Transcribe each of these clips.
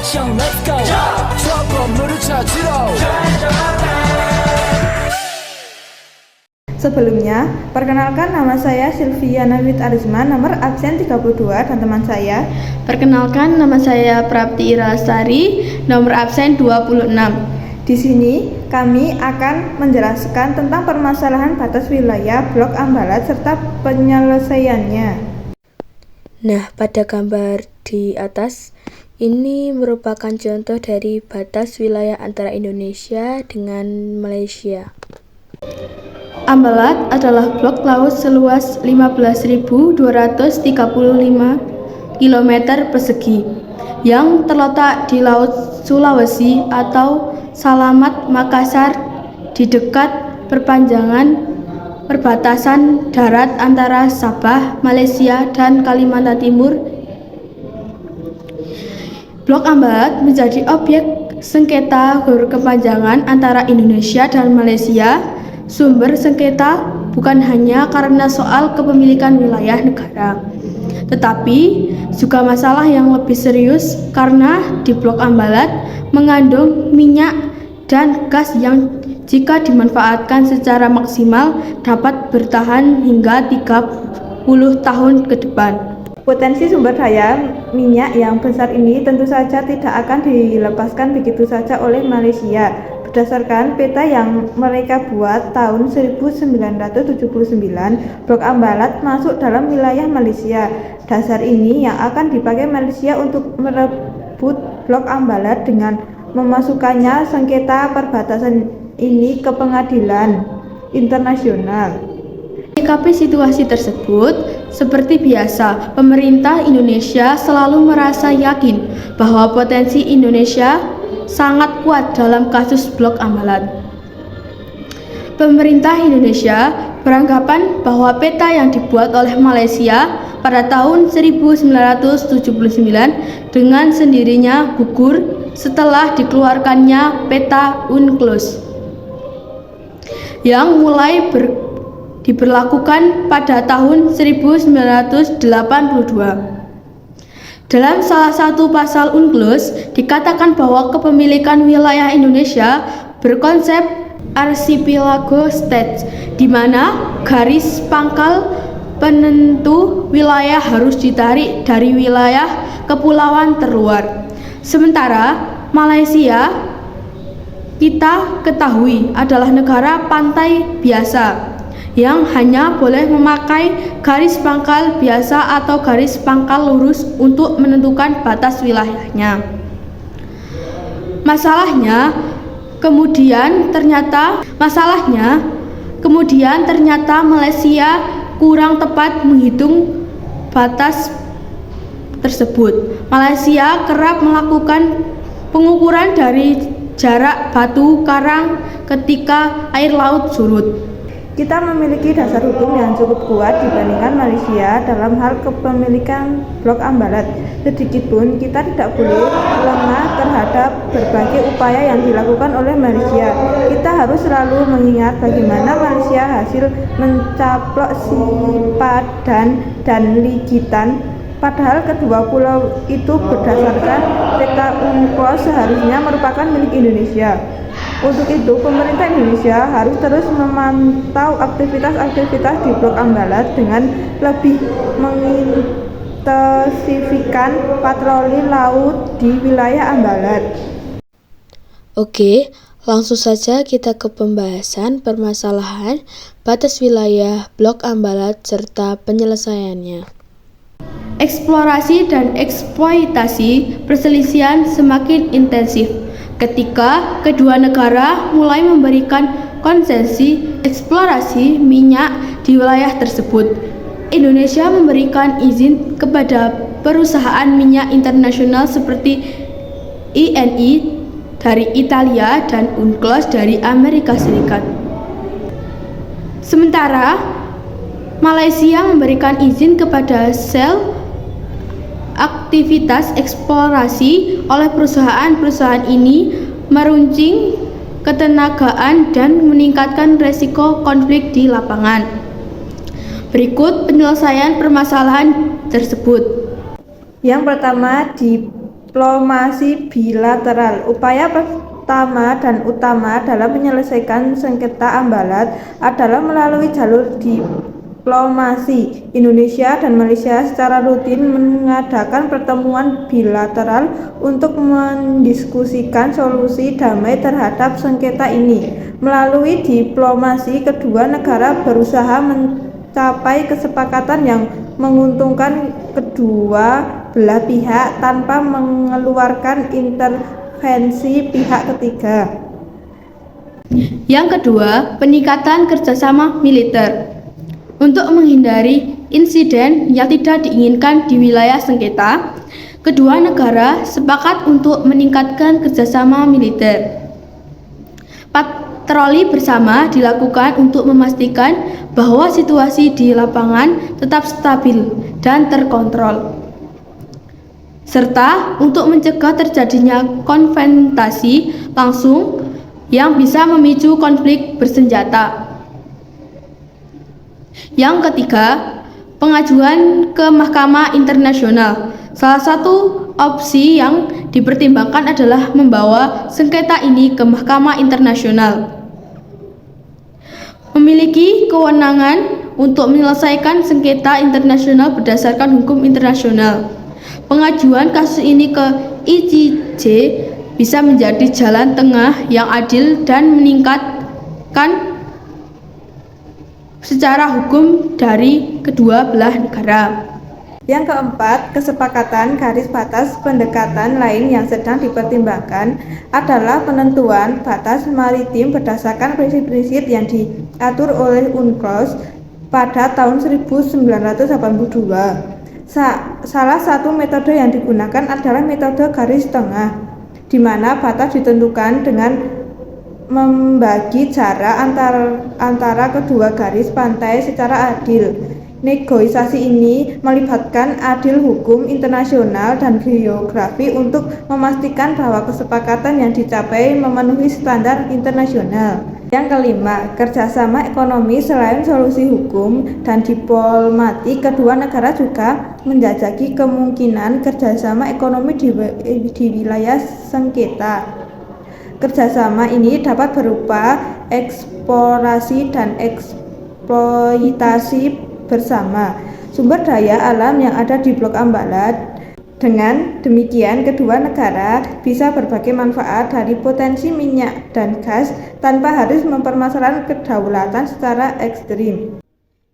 action let's go 저 건물을 찾으러 Sebelumnya, perkenalkan nama saya Sylvia Nawit Arisman, nomor absen 32, dan teman saya. Perkenalkan, nama saya Prapti Irastari, nomor absen 26. Di sini, kami akan menjelaskan tentang permasalahan batas wilayah Blok Ambalat serta penyelesaiannya. Nah, pada gambar di atas, ini merupakan contoh dari batas wilayah antara Indonesia dengan Malaysia. Ambalat adalah blok laut seluas 15.235 km persegi yang terletak di Laut Sulawesi atau Salamat Makassar di dekat perpanjangan perbatasan darat antara Sabah, Malaysia, dan Kalimantan Timur. Blok Ambalat menjadi objek sengketa berkepanjangan antara Indonesia dan Malaysia. Sumber sengketa bukan hanya karena soal kepemilikan wilayah negara, tetapi juga masalah yang lebih serius karena di Blok Ambalat mengandung minyak dan gas yang jika dimanfaatkan secara maksimal dapat bertahan hingga 30 tahun ke depan. Potensi sumber daya minyak yang besar ini tentu saja tidak akan dilepaskan begitu saja oleh Malaysia. Berdasarkan peta yang mereka buat tahun 1979, Blok Ambalat masuk dalam wilayah Malaysia. Dasar ini yang akan dipakai Malaysia untuk merebut Blok Ambalat dengan memasukkannya sengketa perbatasan ini ke pengadilan internasional. Menyikapi situasi tersebut, seperti biasa, pemerintah Indonesia selalu merasa yakin bahwa potensi Indonesia sangat kuat dalam kasus Blok Ambalat. Pemerintah Indonesia beranggapan bahwa peta yang dibuat oleh Malaysia pada tahun 1979 dengan sendirinya gugur setelah dikeluarkannya peta UNCLOS yang mulai diberlakukan pada tahun 1982. Dalam salah satu pasal UNCLOS dikatakan bahwa kepemilikan wilayah Indonesia berkonsep archipelago states, di mana garis pangkal penentu wilayah harus ditarik dari wilayah kepulauan terluar. Sementara Malaysia kita ketahui adalah negara pantai biasa yang hanya boleh memakai garis pangkal biasa atau garis pangkal lurus untuk menentukan batas wilayahnya. Masalahnya kemudian ternyata Malaysia kurang tepat menghitung batas tersebut. Malaysia kerap melakukan pengukuran dari jarak batu karang ketika air laut surut. Kita memiliki dasar hukum yang cukup kuat dibandingkan Malaysia dalam hal kepemilikan Blok Ambalat. Sedikitpun kita tidak boleh lengah terhadap berbagai upaya yang dilakukan oleh Malaysia. Kita harus selalu mengingat bagaimana Malaysia hasil mencaplok Sipadan dan Ligitan, padahal kedua pulau itu berdasarkan peta UNCLOS seharusnya merupakan milik Indonesia. Untuk itu, pemerintah Indonesia harus terus memantau aktivitas-aktivitas di Blok Ambalat dengan lebih mengintensifkan patroli laut di wilayah Ambalat. Oke, langsung saja kita ke pembahasan permasalahan batas wilayah Blok Ambalat serta penyelesaiannya. Eksplorasi dan eksploitasi perselisihan semakin intensif ketika kedua negara mulai memberikan konsesi eksplorasi minyak di wilayah tersebut. Indonesia memberikan izin kepada perusahaan minyak internasional seperti INI dari Italia dan UNCLOS dari Amerika Serikat. Sementara Malaysia memberikan izin kepada Shell. Aktivitas eksplorasi oleh perusahaan-perusahaan ini meruncing ketenagaan dan meningkatkan resiko konflik di lapangan. Berikut penyelesaian permasalahan tersebut. Yang pertama, di diplomasi bilateral. Upaya pertama dan utama dalam menyelesaikan sengketa ambalat adalah melalui jalur diplomasi. Indonesia dan Malaysia secara rutin mengadakan pertemuan bilateral untuk mendiskusikan solusi damai terhadap sengketa ini. Melalui diplomasi, kedua negara berusaha mencapai kesepakatan yang menguntungkan kedua belah pihak tanpa mengeluarkan intervensi pihak ketiga. Yang kedua, peningkatan kerjasama militer. Untuk menghindari insiden yang tidak diinginkan di wilayah sengketa, kedua negara sepakat untuk meningkatkan kerjasama militer. Patroli bersama dilakukan untuk memastikan bahwa situasi di lapangan tetap stabil dan terkontrol, serta untuk mencegah terjadinya konfrontasi langsung yang bisa memicu konflik bersenjata. Yang ketiga, pengajuan ke Mahkamah Internasional. Salah satu opsi yang dipertimbangkan adalah membawa sengketa ini ke Mahkamah Internasional. Memiliki kewenangan untuk menyelesaikan sengketa internasional berdasarkan hukum internasional. Pengajuan kasus ini ke ICJ bisa menjadi jalan tengah yang adil dan meningkatkan secara hukum dari kedua belah negara. Yang keempat, kesepakatan garis batas pendekatan lain yang sedang dipertimbangkan adalah penentuan batas maritim berdasarkan prinsip-prinsip yang diatur oleh UNCLOS pada tahun 1982. Salah satu metode yang digunakan adalah metode garis tengah, di mana batas ditentukan dengan membagi jarak antara kedua garis pantai secara adil. Negosiasi ini melibatkan adil hukum internasional dan geografi untuk memastikan bahwa kesepakatan yang dicapai memenuhi standar internasional. Yang kelima, kerjasama ekonomi. Selain solusi hukum dan diplomatik, kedua negara juga menjajaki kemungkinan kerjasama ekonomi di wilayah sengketa. Kerjasama ini dapat berupa eksplorasi dan eksploitasi bersama sumber daya alam yang ada di Blok Ambalat. Dengan demikian, kedua negara bisa berbagi manfaat dari potensi minyak dan gas tanpa harus mempermasalahkan kedaulatan secara ekstrim.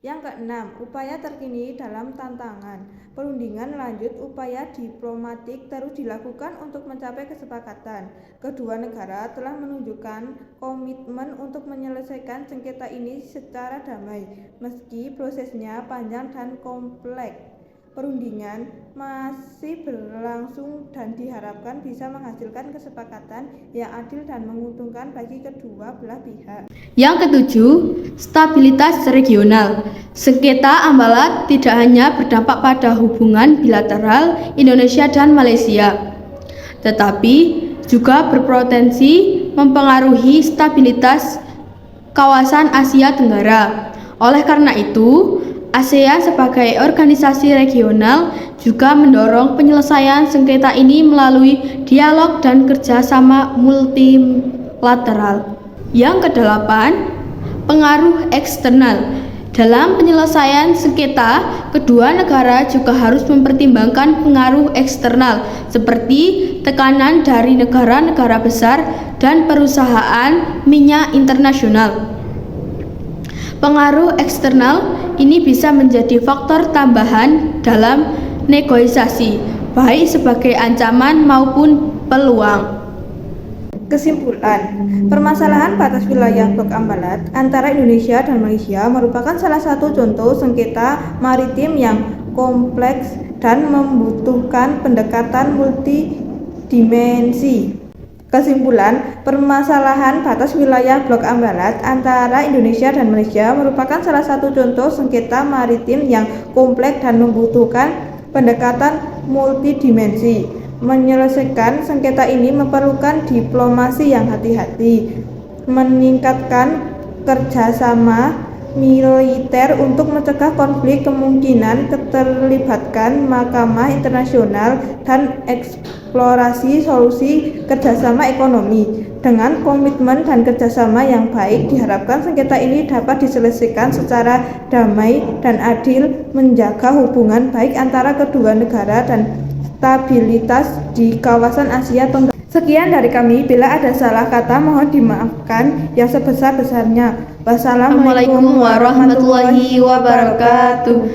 Yang keenam, upaya terkini dalam tantangan. Perundingan lanjut upaya diplomatik terus dilakukan untuk mencapai kesepakatan. Kedua negara telah menunjukkan komitmen untuk menyelesaikan sengketa ini secara damai, meski prosesnya panjang dan kompleks. Perundingan masih berlangsung dan diharapkan bisa menghasilkan kesepakatan yang adil dan menguntungkan bagi kedua belah pihak. Yang ketujuh, stabilitas regional. Sengketa Ambalat tidak hanya berdampak pada hubungan bilateral Indonesia dan Malaysia, tetapi juga berpotensi mempengaruhi stabilitas kawasan Asia Tenggara. Oleh karena itu, ASEAN sebagai organisasi regional juga mendorong penyelesaian sengketa ini melalui dialog dan kerjasama multilateral. Yang kedelapan, pengaruh eksternal. Dalam penyelesaian sengketa, kedua negara juga harus mempertimbangkan pengaruh eksternal seperti tekanan dari negara-negara besar dan perusahaan minyak internasional. Pengaruh eksternal ini bisa menjadi faktor tambahan dalam negosiasi, baik sebagai ancaman maupun peluang. Kesimpulan, permasalahan batas wilayah Blok Ambalat antara Indonesia dan Malaysia merupakan salah satu contoh sengketa maritim yang kompleks dan membutuhkan pendekatan multidimensi. Kesimpulan, permasalahan batas wilayah Blok Ambalat antara Indonesia dan Malaysia merupakan salah satu contoh sengketa maritim yang kompleks dan membutuhkan pendekatan multidimensi. Menyelesaikan sengketa ini memerlukan diplomasi yang hati-hati, meningkatkan kerjasama militer untuk mencegah konflik, kemungkinan keterlibatan mahkamah internasional, dan eksplorasi solusi kerjasama ekonomi. Dengan komitmen dan kerjasama yang baik, diharapkan sengketa ini dapat diselesaikan secara damai dan adil, menjaga hubungan baik antara kedua negara dan stabilitas di kawasan Asia Tenggara. Sekian dari kami, bila ada salah kata mohon dimaafkan yang sebesar-besarnya. Wassalamualaikum warahmatullahi wabarakatuh.